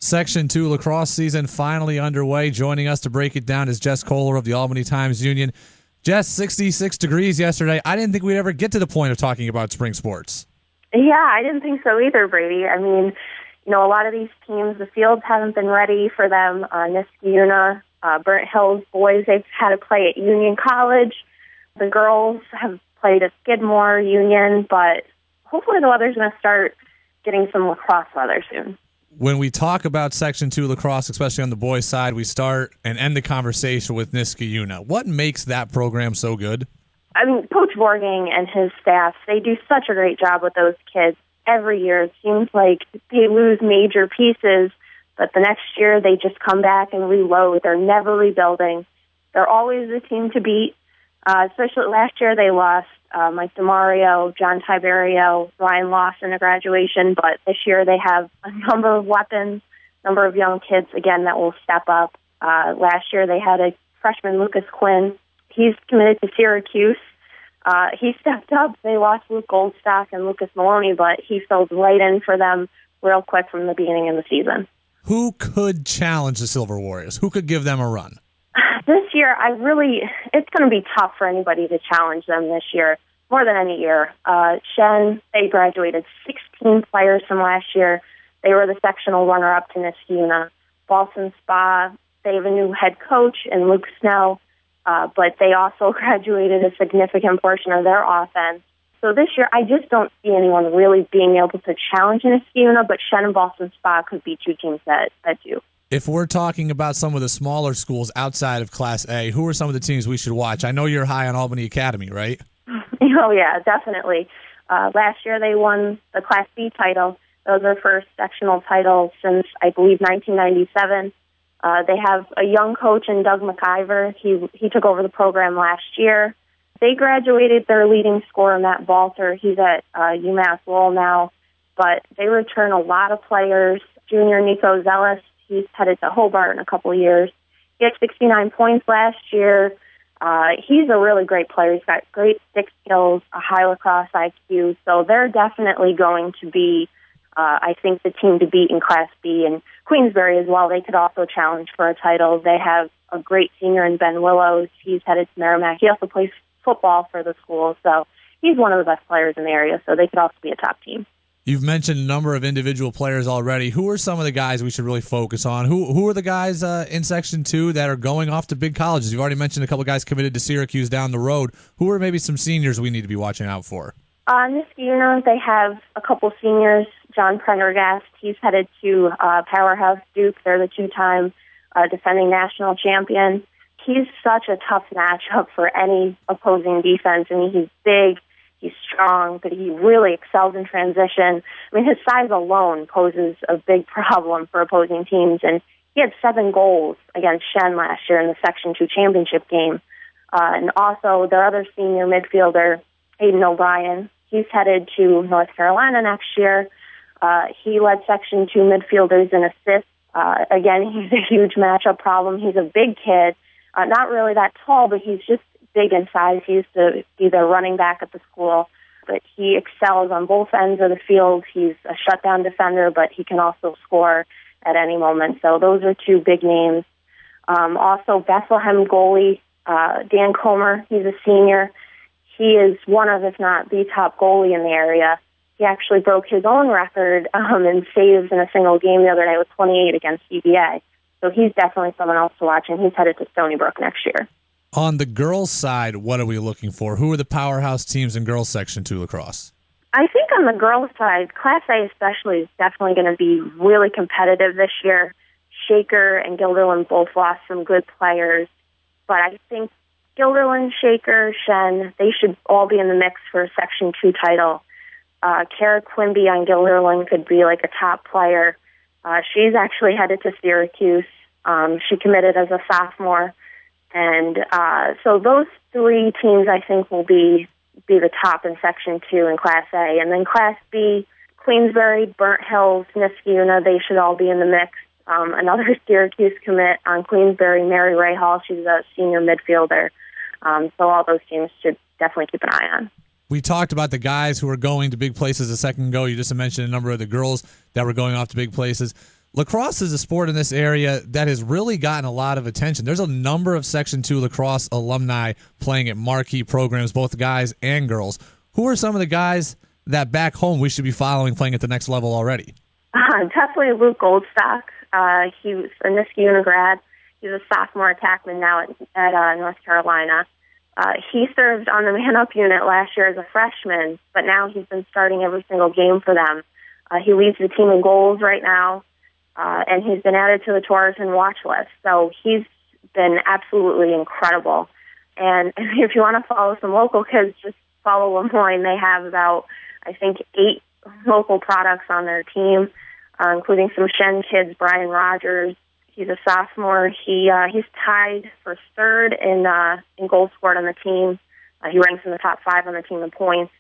Section 2 lacrosse season finally underway. Joining us to break it down is Jess Koehler of the Albany Times-Union. Jess, 66 degrees yesterday. I didn't think we'd ever get to the point of talking about spring sports. Yeah, I didn't think so either, Brady. I mean, a lot of these teams, the fields haven't been ready for them. Niskayuna, Burnt Hills boys, they've had to play at Union College. The girls have played at Skidmore, Union, but hopefully the weather's going to start getting some lacrosse weather soon. When we talk about Section 2 lacrosse, especially on the boys' side, we start and end the conversation with Niskayuna. What makes that program so good? I mean, Coach Vorgang and his staff, they do such a great job with those kids. Every year it seems like they lose major pieces, but the next year they just come back and reload. They're never rebuilding. They're always the team to beat. Especially last year they lost Mike DeMario, John Tiberio, Ryan Lawson at graduation, but this year they have a number of weapons, number of young kids, again, that will step up. Last year they had a freshman, Lucas Quinn. He's committed to Syracuse. He stepped up. They lost Luke Goldstock and Lucas Maloney, but he filled right in for them real quick from the beginning of the season. Who could challenge the Silver Warriors? Who could give them a run? This year, it's going to be tough for anybody to challenge them this year, more than any year. Shen, they graduated 16 players from last year. They were the sectional runner-up to Niskayuna. Boston Spa, they have a new head coach in Luke Snell, but they also graduated a significant portion of their offense. So this year, I just don't see anyone really being able to challenge Niskayuna, but Shen and Boston Spa could be two teams that do. If we're talking about some of the smaller schools outside of Class A, who are some of the teams we should watch? I know you're high on Albany Academy, right? Oh, yeah, definitely. Last year they won the Class B title. That was their first sectional title since, I believe, 1997. They have a young coach in Doug McIver. He took over the program last year. They graduated their leading scorer, Matt Valter. He's at UMass Lowell now, but they return a lot of players. Junior Nico Zealous, he's headed to Hobart in a couple of years. He had 69 points last year. He's a really great player. He's got great stick skills, a high lacrosse IQ. So they're definitely going to be, I think, the team to beat in Class B. And Queensbury as well, they could also challenge for a title. They have a great senior in Ben Willows. He's headed to Merrimack. He also plays football for the school. So he's one of the best players in the area. So they could also be a top team. You've mentioned a number of individual players already. Who are some of the guys we should really focus on? Who are the guys in Section 2 that are going off to big colleges? You've already mentioned a couple guys committed to Syracuse down the road. Who are maybe some seniors we need to be watching out for? Niskayuna, they have a couple seniors. John Prendergast, he's headed to Powerhouse Duke. They're the two-time defending national champion. He's such a tough matchup for any opposing defense. I mean, he's big. He's strong, but he really excels in transition. I mean, his size alone poses a big problem for opposing teams, and he had 7 goals against Shen last year in the Section 2 championship game. And also, their other senior midfielder, Aiden O'Brien, he's headed to North Carolina next year. He led Section 2 midfielders in assists. Again, he's a huge matchup problem. He's a big kid, not really that tall, but he's just big in size. He used to be the running back at the school, but he excels on both ends of the field. He's a shutdown defender, but he can also score at any moment. So those are 2 big names. Also, Bethlehem goalie Dan Comer, he's a senior. He is one of, if not the top goalie in the area. He actually broke his own record in saves in a single game the other night with 28 against CBA. So he's definitely someone else to watch, and he's headed to Stony Brook next year. On the girls' side, what are we looking for? Who are the powerhouse teams in girls' Section 2 lacrosse? I think on the girls' side, Class A especially is definitely going to be really competitive this year. Shaker and Guilderland both lost some good players, but I think Guilderland, Shaker, Shen, they should all be in the mix for a Section 2 title. Kara Quimby on Guilderland could be like a top player. She's actually headed to Syracuse. She committed as a sophomore. And so those 3 teams, I think, will be the top in Section 2 in Class A. And then Class B, Queensbury, Burnt Hills, Niskayuna, they should all be in the mix. Another Syracuse commit on Queensbury, Mary Rahal, she's a senior midfielder. So all those teams should definitely keep an eye on. We talked about the guys who are going to big places a second ago. You just mentioned a number of the girls that were going off to big places. Lacrosse is a sport in this area that has really gotten a lot of attention. There's a number of Section 2 lacrosse alumni playing at marquee programs, both guys and girls. Who are some of the guys that back home we should be following playing at the next level already? Definitely Luke Goldstock. He was a Niskayuna undergrad. He's a sophomore attackman now at North Carolina. He served on the man-up unit last year as a freshman, but now he's been starting every single game for them. He leads the team in goals right now, and he's been added to the tourism watch list. So he's been absolutely incredible. And if you want to follow some local kids, just follow Lemoyne. They have about, I think, 8 local products on their team, including some Shen kids. Brian Rogers, he's a sophomore. He's tied for third in goals scored on the team. He ranks in the top 5 on the team in points.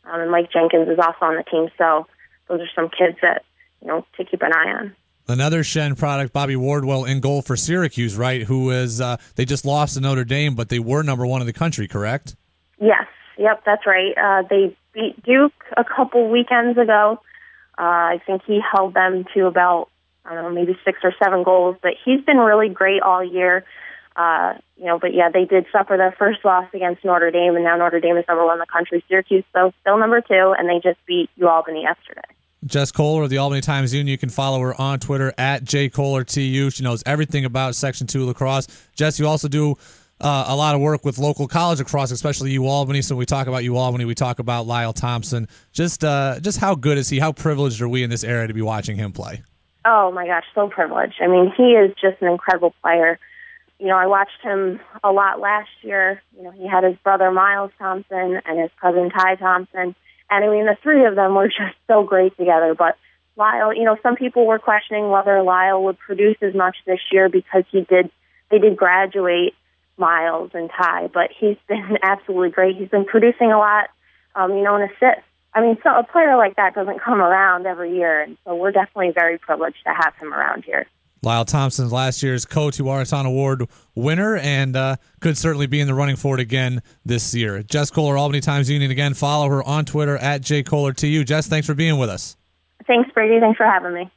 And Mike Jenkins is also on the team. So those are some kids that, to keep an eye on. Another Shen product, Bobby Wardwell, in goal for Syracuse, right? Who is they just lost to Notre Dame, but they were number 1 in the country, correct? Yes. Yep, that's right. They beat Duke a couple weekends ago. I think he held them to about, maybe 6 or 7 goals. But he's been really great all year. But yeah, they did suffer their first loss against Notre Dame, and now Notre Dame is number 1 in the country. Syracuse, though, still number 2, and they just beat Albany yesterday. Jess Koehler of the Albany Times-Union. You can follow her on Twitter at JKoehlerTU. She knows everything about Section 2 lacrosse. Jess, you also do a lot of work with local college lacrosse, especially Albany. So when we talk about Albany, we talk about Lyle Thompson. Just how good is he? How privileged are we in this area to be watching him play? Oh, my gosh, so privileged. I mean, he is just an incredible player. I watched him a lot last year. He had his brother Miles Thompson and his cousin Ty Thompson. And, I mean, the 3 of them were just so great together. But Lyle, some people were questioning whether Lyle would produce as much this year because they did graduate Miles and Ty. But he's been absolutely great. He's been producing a lot, in assists. I mean, so a player like that doesn't come around every year. And so we're definitely very privileged to have him around here. Lyle Thompson, last year's Coach Tuaraton Award winner, and could certainly be in the running for it again this year. Jess Koehler, Albany Times-Union. Again, follow her on Twitter at JKoehlerTU. Jess, thanks for being with us. Thanks, Brady. Thanks for having me.